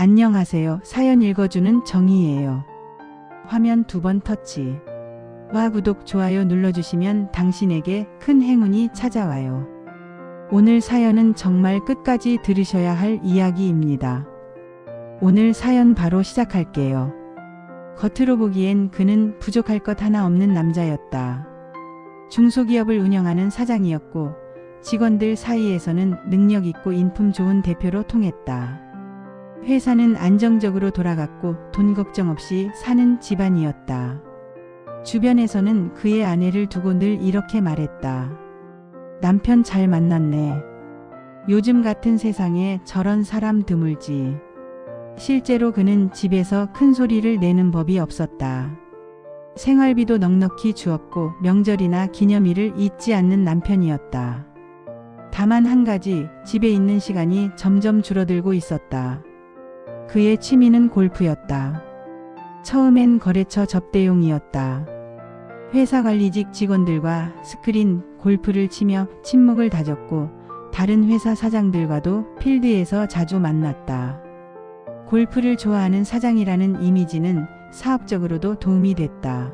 안녕하세요. 사연 읽어주는 정희예요. 화면 2번 터치. 와 구독, 좋아요 눌러주시면 당신에게 큰 행운이 찾아와요. 오늘 사연은 정말 끝까지 들으셔야 할 이야기입니다. 오늘 사연 바로 시작할게요. 겉으로 보기엔 그는 부족할 것 하나 없는 남자였다. 중소기업을 운영하는 사장이었고 직원들 사이에서는 능력 있고 인품 좋은 대표로 통했다. 회사는 안정적으로 돌아갔고 돈 걱정 없이 사는 집안이었다. 주변에서는 그의 아내를 두고 늘 이렇게 말했다. 남편 잘 만났네. 요즘 같은 세상에 저런 사람 드물지. 실제로 그는 집에서 큰 소리를 내는 법이 없었다. 생활비도 넉넉히 주었고 명절이나 기념일을 잊지 않는 남편이었다. 다만 한 가지, 집에 있는 시간이 점점 줄어들고 있었다. 그의 취미는 골프였다. 처음엔 거래처 접대용이었다. 회사 관리직 직원들과 스크린 골프를 치며 친목을 다졌고 다른 회사 사장들과도 필드에서 자주 만났다. 골프를 좋아하는 사장이라는 이미지는 사업적으로도 도움이 됐다.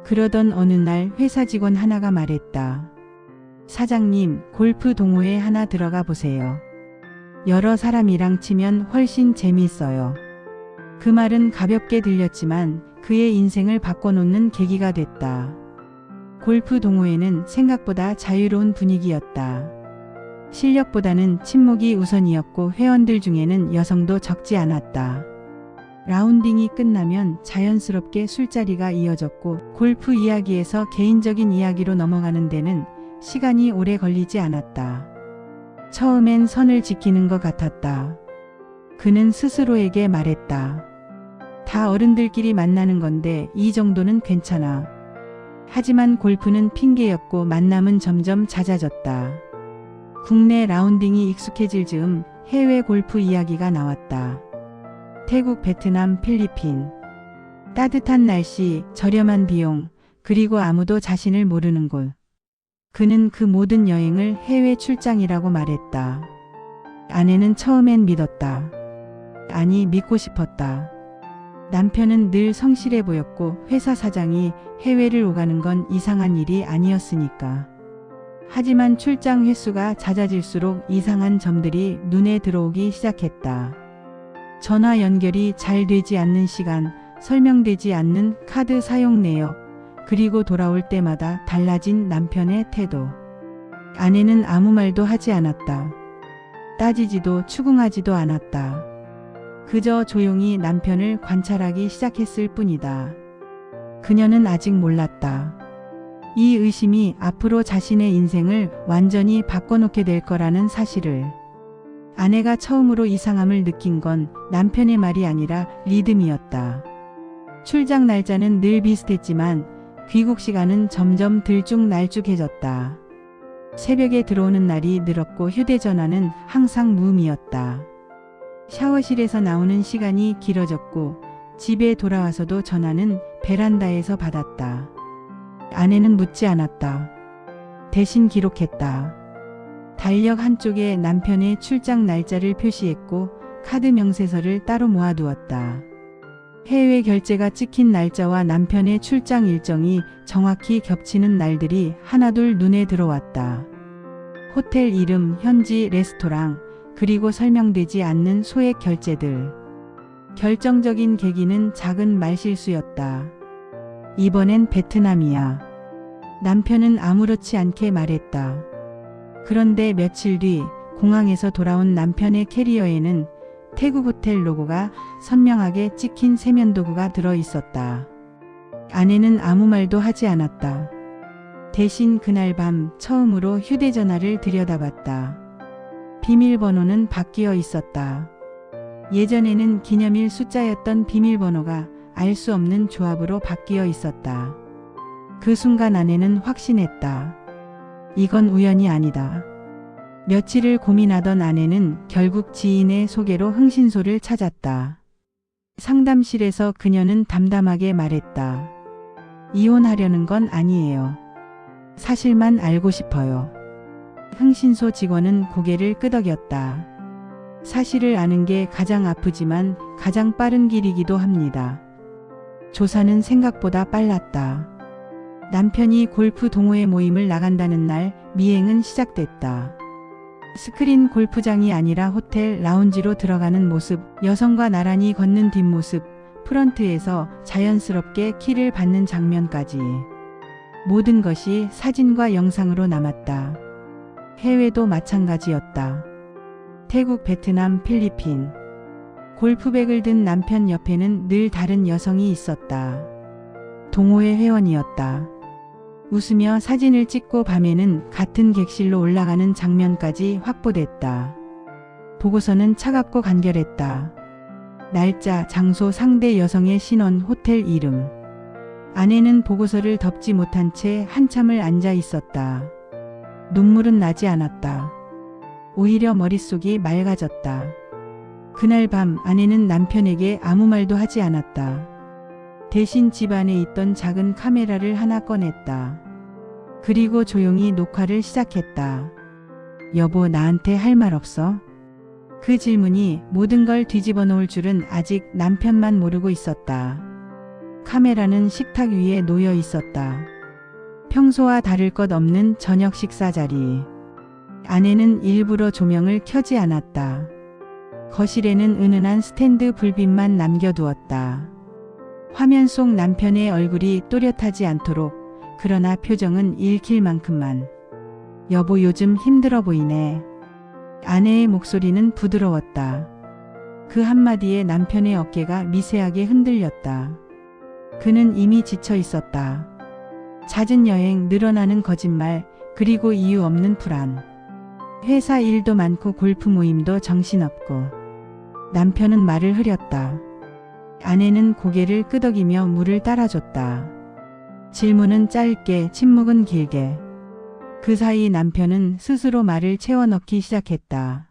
그러던 어느 날 회사 직원 하나가 말했다. 사장님, 골프 동호회 하나 들어가 보세요. 여러 사람이랑 치면 훨씬 재미있어요. 그 말은 가볍게 들렸지만 그의 인생을 바꿔놓는 계기가 됐다. 골프 동호회는 생각보다 자유로운 분위기였다. 실력보다는 친목이 우선이었고 회원들 중에는 여성도 적지 않았다. 라운딩이 끝나면 자연스럽게 술자리가 이어졌고 골프 이야기에서 개인적인 이야기로 넘어가는 데는 시간이 오래 걸리지 않았다. 처음엔 선을 지키는 것 같았다. 그는 스스로에게 말했다. 다 어른들끼리 만나는 건데 이 정도는 괜찮아. 하지만 골프는 핑계였고 만남은 점점 잦아졌다. 국내 라운딩이 익숙해질 즈음 해외 골프 이야기가 나왔다. 태국, 베트남, 필리핀. 따뜻한 날씨, 저렴한 비용, 그리고 아무도 자신을 모르는 곳. 그는 그 모든 여행을 해외 출장이라고 말했다. 아내는 처음엔 믿었다. 아니, 믿고 싶었다. 남편은 늘 성실해 보였고 회사 사장이 해외를 오가는 건 이상한 일이 아니었으니까. 하지만 출장 횟수가 잦아질수록 이상한 점들이 눈에 들어오기 시작했다. 전화 연결이 잘 되지 않는 시간, 설명되지 않는 카드 사용 내역, 그리고 돌아올 때마다 달라진 남편의 태도. 아내는 아무 말도 하지 않았다. 따지지도 추궁하지도 않았다. 그저 조용히 남편을 관찰하기 시작했을 뿐이다. 그녀는 아직 몰랐다. 이 의심이 앞으로 자신의 인생을 완전히 바꿔놓게 될 거라는 사실을. 아내가 처음으로 이상함을 느낀 건 남편의 말이 아니라 리듬이었다. 출장 날짜는 늘 비슷했지만 귀국 시간은 점점 들쭉날쭉해졌다. 새벽에 들어오는 날이 늘었고 휴대전화는 항상 무음이었다. 샤워실에서 나오는 시간이 길어졌고 집에 돌아와서도 전화는 베란다에서 받았다. 아내는 묻지 않았다. 대신 기록했다. 달력 한쪽에 남편의 출장 날짜를 표시했고 카드 명세서를 따로 모아두었다. 해외 결제가 찍힌 날짜와 남편의 출장 일정이 정확히 겹치는 날들이 하나둘 눈에 들어왔다. 호텔 이름, 현지 레스토랑, 그리고 설명되지 않는 소액 결제들. 결정적인 계기는 작은 말실수였다. 이번엔 베트남이야. 남편은 아무렇지 않게 말했다. 그런데 며칠 뒤 공항에서 돌아온 남편의 캐리어에는 태국 호텔 로고가 선명하게 찍힌 세면도구가 들어 있었다. 아내는 아무 말도 하지 않았다. 대신 그날 밤 처음으로 휴대전화를 들여다봤다. 비밀번호는 바뀌어 있었다. 예전에는 기념일 숫자였던 비밀번호가 알 수 없는 조합으로 바뀌어 있었다. 그 순간 아내는 확신했다. 이건 우연이 아니다. 며칠을 고민하던 아내는 결국 지인의 소개로 흥신소를 찾았다. 상담실에서 그녀는 담담하게 말했다. 이혼하려는 건 아니에요. 사실만 알고 싶어요. 흥신소 직원은 고개를 끄덕였다. 사실을 아는 게 가장 아프지만 가장 빠른 길이기도 합니다. 조사는 생각보다 빨랐다. 남편이 골프 동호회 모임을 나간다는 날 미행은 시작됐다. 스크린 골프장이 아니라 호텔 라운지로 들어가는 모습, 여성과 나란히 걷는 뒷모습, 프런트에서 자연스럽게 키를 받는 장면까지. 모든 것이 사진과 영상으로 남았다. 해외도 마찬가지였다. 태국, 베트남, 필리핀. 골프백을 든 남편 옆에는 늘 다른 여성이 있었다. 동호회 회원이었다. 웃으며 사진을 찍고 밤에는 같은 객실로 올라가는 장면까지 확보됐다. 보고서는 차갑고 간결했다. 날짜, 장소, 상대 여성의 신원, 호텔 이름. 아내는 보고서를 덮지 못한 채 한참을 앉아 있었다. 눈물은 나지 않았다. 오히려 머릿속이 맑아졌다. 그날 밤 아내는 남편에게 아무 말도 하지 않았다. 대신 집 안에 있던 작은 카메라를 하나 꺼냈다. 그리고 조용히 녹화를 시작했다. 여보, 나한테 할 말 없어? 그 질문이 모든 걸 뒤집어 놓을 줄은 아직 남편만 모르고 있었다. 카메라는 식탁 위에 놓여 있었다. 평소와 다를 것 없는 저녁 식사 자리. 아내는 일부러 조명을 켜지 않았다. 거실에는 은은한 스탠드 불빛만 남겨두었다. 화면 속 남편의 얼굴이 또렷하지 않도록, 그러나 표정은 읽힐 만큼만. 여보, 요즘 힘들어 보이네. 아내의 목소리는 부드러웠다. 그 한마디에 남편의 어깨가 미세하게 흔들렸다. 그는 이미 지쳐 있었다. 잦은 여행, 늘어나는 거짓말, 그리고 이유 없는 불안. 회사 일도 많고 골프 모임도 정신없고. 남편은 말을 흐렸다. 아내는 고개를 끄덕이며 물을 따라줬다. 질문은 짧게, 침묵은 길게. 그 사이 남편은 스스로 말을 채워넣기 시작했다.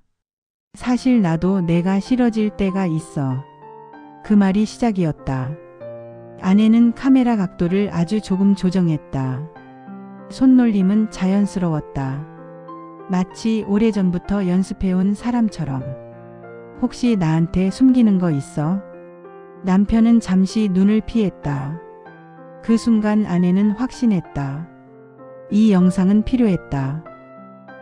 사실 나도 내가 싫어질 때가 있어. 그 말이 시작이었다. 아내는 카메라 각도를 아주 조금 조정했다. 손놀림은 자연스러웠다. 마치 오래전부터 연습해온 사람처럼. 혹시 나한테 숨기는 거 있어? 남편은 잠시 눈을 피했다. 그 순간 아내는 확신했다. 이 영상은 필요했다.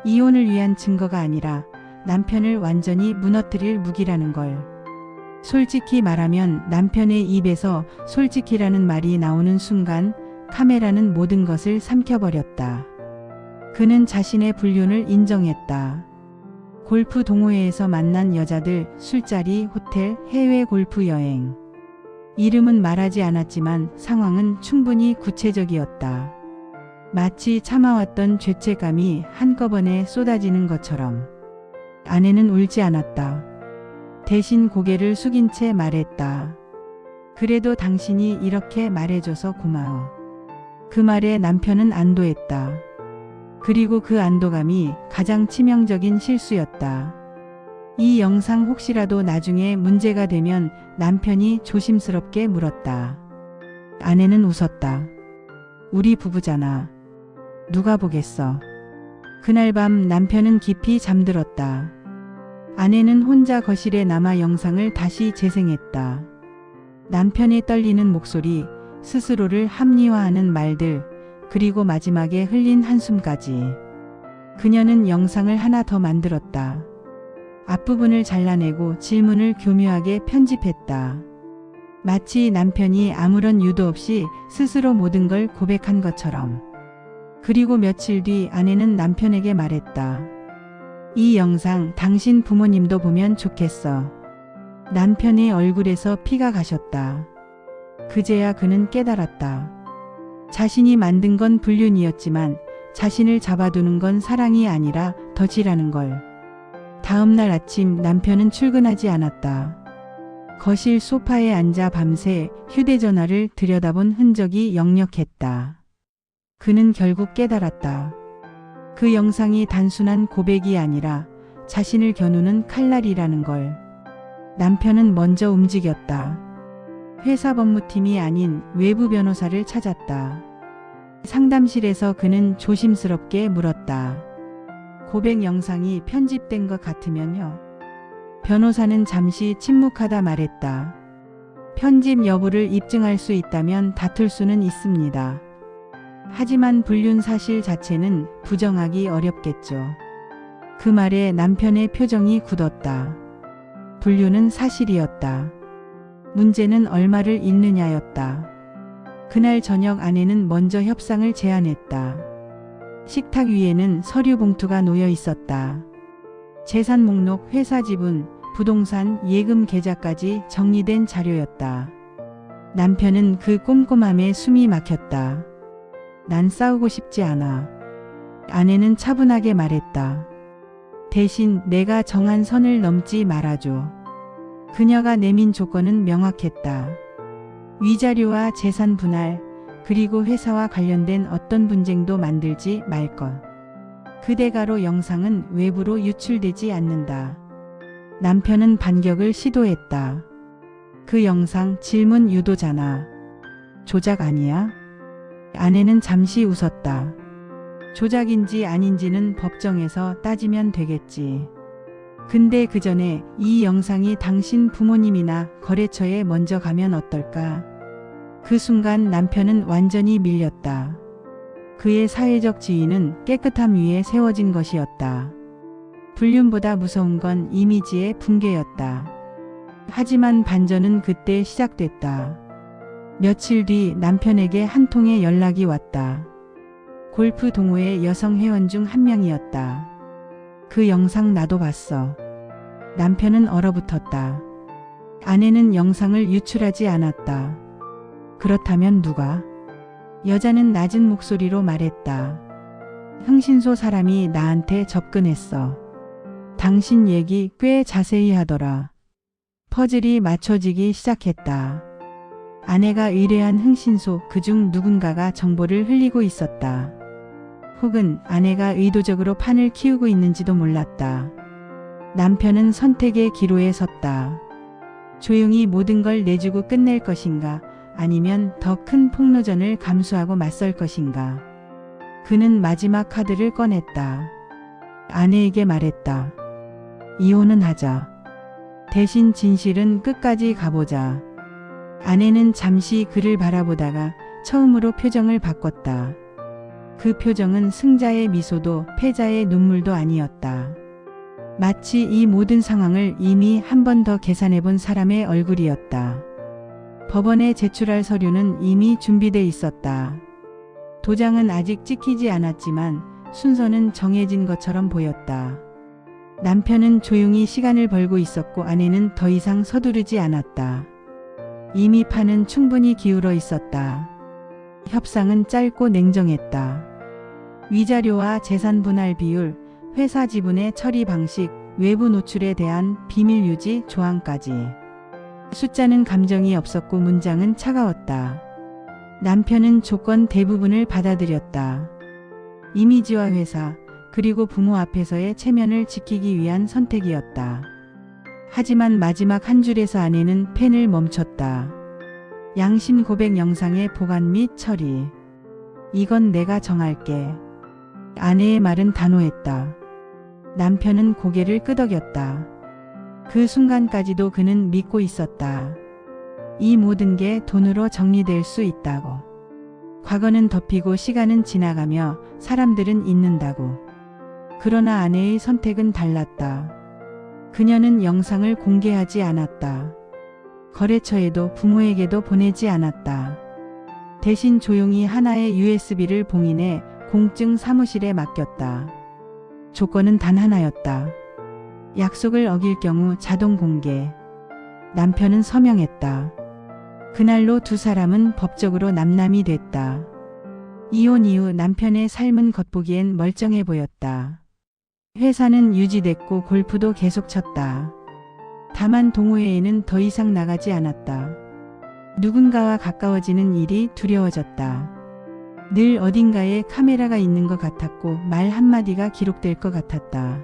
이혼을 위한 증거가 아니라 남편을 완전히 무너뜨릴 무기라는 걸. 솔직히 말하면 남편의 입에서 솔직히라는 말이 나오는 순간 카메라는 모든 것을 삼켜버렸다. 그는 자신의 불륜을 인정했다. 골프 동호회에서 만난 여자들, 술자리, 호텔, 해외 골프 여행. 이름은 말하지 않았지만 상황은 충분히 구체적이었다. 마치 참아왔던 죄책감이 한꺼번에 쏟아지는 것처럼. 아내는 울지 않았다. 대신 고개를 숙인 채 말했다. 그래도 당신이 이렇게 말해줘서 고마워. 그 말에 남편은 안도했다. 그리고 그 안도감이 가장 치명적인 실수였다. 이 영상 혹시라도 나중에 문제가 되면 남편이 조심스럽게 물었다. 아내는 웃었다. 우리 부부잖아. 누가 보겠어. 그날 밤 남편은 깊이 잠들었다. 아내는 혼자 거실에 남아 영상을 다시 재생했다. 남편의 떨리는 목소리, 스스로를 합리화하는 말들, 그리고 마지막에 흘린 한숨까지. 그녀는 영상을 하나 더 만들었다. 앞부분을 잘라내고 질문을 교묘하게 편집했다. 마치 남편이 아무런 유도 없이 스스로 모든 걸 고백한 것처럼. 그리고 며칠 뒤 아내는 남편에게 말했다. 이 영상 당신 부모님도 보면 좋겠어. 남편의 얼굴에서 피가 가셨다. 그제야 그는 깨달았다. 자신이 만든 건 불륜이었지만 자신을 잡아두는 건 사랑이 아니라 덫이라는 걸. 다음 날 아침 남편은 출근하지 않았다. 거실 소파에 앉아 밤새 휴대전화를 들여다본 흔적이 역력했다. 그는 결국 깨달았다. 그 영상이 단순한 고백이 아니라 자신을 겨누는 칼날이라는 걸. 남편은 먼저 움직였다. 회사 법무팀이 아닌 외부 변호사를 찾았다. 상담실에서 그는 조심스럽게 물었다. 고백 영상이 편집된 것 같으면요? 변호사는 잠시 침묵하다 말했다. 편집 여부를 입증할 수 있다면 다툴 수는 있습니다. 하지만 불륜 사실 자체는 부정하기 어렵겠죠. 그 말에 남편의 표정이 굳었다. 불륜은 사실이었다. 문제는 얼마를 잃느냐였다. 그날 저녁 아내는 먼저 협상을 제안했다. 식탁 위에는 서류 봉투가 놓여 있었다. 재산 목록, 회사 지분, 부동산, 예금 계좌까지 정리된 자료였다. 남편은 그 꼼꼼함에 숨이 막혔다. 난 싸우고 싶지 않아. 아내는 차분하게 말했다. 대신 내가 정한 선을 넘지 말아줘. 그녀가 내민 조건은 명확했다. 위자료와 재산 분할, 그리고 회사와 관련된 어떤 분쟁도 만들지 말 것. 그 대가로 영상은 외부로 유출되지 않는다. 남편은 반격을 시도했다. 그 영상 질문 유도잖아. 조작 아니야? 아내는 잠시 웃었다. 조작인지 아닌지는 법정에서 따지면 되겠지. 근데 그 전에 이 영상이 당신 부모님이나 거래처에 먼저 가면 어떨까? 그 순간 남편은 완전히 밀렸다. 그의 사회적 지위는 깨끗함 위에 세워진 것이었다. 불륜보다 무서운 건 이미지의 붕괴였다. 하지만 반전은 그때 시작됐다. 며칠 뒤 남편에게 한 통의 연락이 왔다. 골프 동호회 여성 회원 중 한 명이었다. 그 영상 나도 봤어. 남편은 얼어붙었다. 아내는 영상을 유출하지 않았다. 그렇다면 누가? 여자는 낮은 목소리로 말했다. 흥신소 사람이 나한테 접근했어. 당신 얘기 꽤 자세히 하더라. 퍼즐이 맞춰지기 시작했다. 아내가 의뢰한 흥신소 그중 누군가가 정보를 흘리고 있었다. 혹은 아내가 의도적으로 판을 키우고 있는지도 몰랐다. 남편은 선택의 기로에 섰다. 조용히 모든 걸 내주고 끝낼 것인가, 아니면 더 큰 폭로전을 감수하고 맞설 것인가. 그는 마지막 카드를 꺼냈다. 아내에게 말했다. 이혼은 하자. 대신 진실은 끝까지 가보자. 아내는 잠시 그를 바라보다가 처음으로 표정을 바꿨다. 그 표정은 승자의 미소도 패자의 눈물도 아니었다. 마치 이 모든 상황을 이미 한 번 더 계산해 본 사람의 얼굴이었다. 법원에 제출할 서류는 이미 준비돼 있었다. 도장은 아직 찍히지 않았지만 순서는 정해진 것처럼 보였다. 남편은 조용히 시간을 벌고 있었고 아내는 더 이상 서두르지 않았다. 이미 판은 충분히 기울어 있었다. 협상은 짧고 냉정했다. 위자료와 재산 분할 비율, 회사 지분의 처리 방식, 외부 노출에 대한 비밀 유지 조항까지. 숫자는 감정이 없었고 문장은 차가웠다. 남편은 조건 대부분을 받아들였다. 이미지와 회사, 그리고 부모 앞에서의 체면을 지키기 위한 선택이었다. 하지만 마지막 한 줄에서 아내는 펜을 멈췄다. 양심 고백 영상의 보관 및 처리. 이건 내가 정할게. 아내의 말은 단호했다. 남편은 고개를 끄덕였다. 그 순간까지도 그는 믿고 있었다. 이 모든 게 돈으로 정리될 수 있다고. 과거는 덮이고 시간은 지나가며 사람들은 잊는다고. 그러나 아내의 선택은 달랐다. 그녀는 영상을 공개하지 않았다. 거래처에도 부모에게도 보내지 않았다. 대신 조용히 하나의 USB를 봉인해 공증 사무실에 맡겼다. 조건은 단 하나였다. 약속을 어길 경우 자동 공개. 남편은 서명했다. 그날로 두 사람은 법적으로 남남이 됐다. 이혼 이후 남편의 삶은 겉보기엔 멀쩡해 보였다. 회사는 유지됐고 골프도 계속 쳤다. 다만 동호회에는 더 이상 나가지 않았다. 누군가와 가까워지는 일이 두려워졌다. 늘 어딘가에 카메라가 있는 것 같았고 말 한마디가 기록될 것 같았다.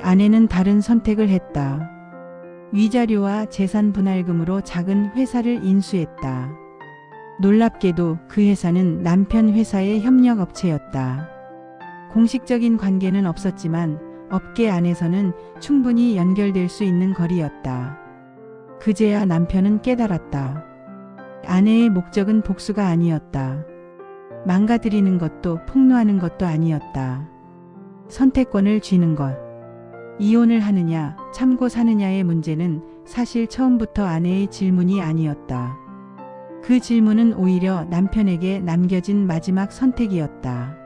아내는 다른 선택을 했다. 위자료와 재산 분할금으로 작은 회사를 인수했다. 놀랍게도 그 회사는 남편 회사의 협력업체였다. 공식적인 관계는 없었지만 업계 안에서는 충분히 연결될 수 있는 거리였다. 그제야 남편은 깨달았다. 아내의 목적은 복수가 아니었다. 망가뜨리는 것도 폭로하는 것도 아니었다. 선택권을 쥐는 것. 이혼을 하느냐, 참고 사느냐의 문제는 사실 처음부터 아내의 질문이 아니었다. 그 질문은 오히려 남편에게 남겨진 마지막 선택이었다.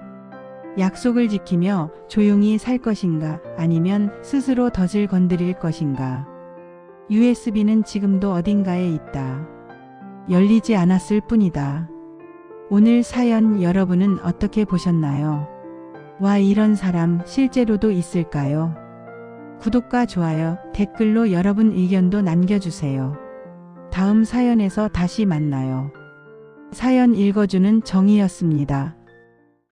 약속을 지키며 조용히 살 것인가, 아니면 스스로 덫을 건드릴 것인가. USB는 지금도 어딘가에 있다. 열리지 않았을 뿐이다. 오늘 사연 여러분은 어떻게 보셨나요? 와, 이런 사람 실제로도 있을까요? 구독과 좋아요, 댓글로 여러분 의견도 남겨주세요. 다음 사연에서 다시 만나요. 사연 읽어주는 정희였습니다.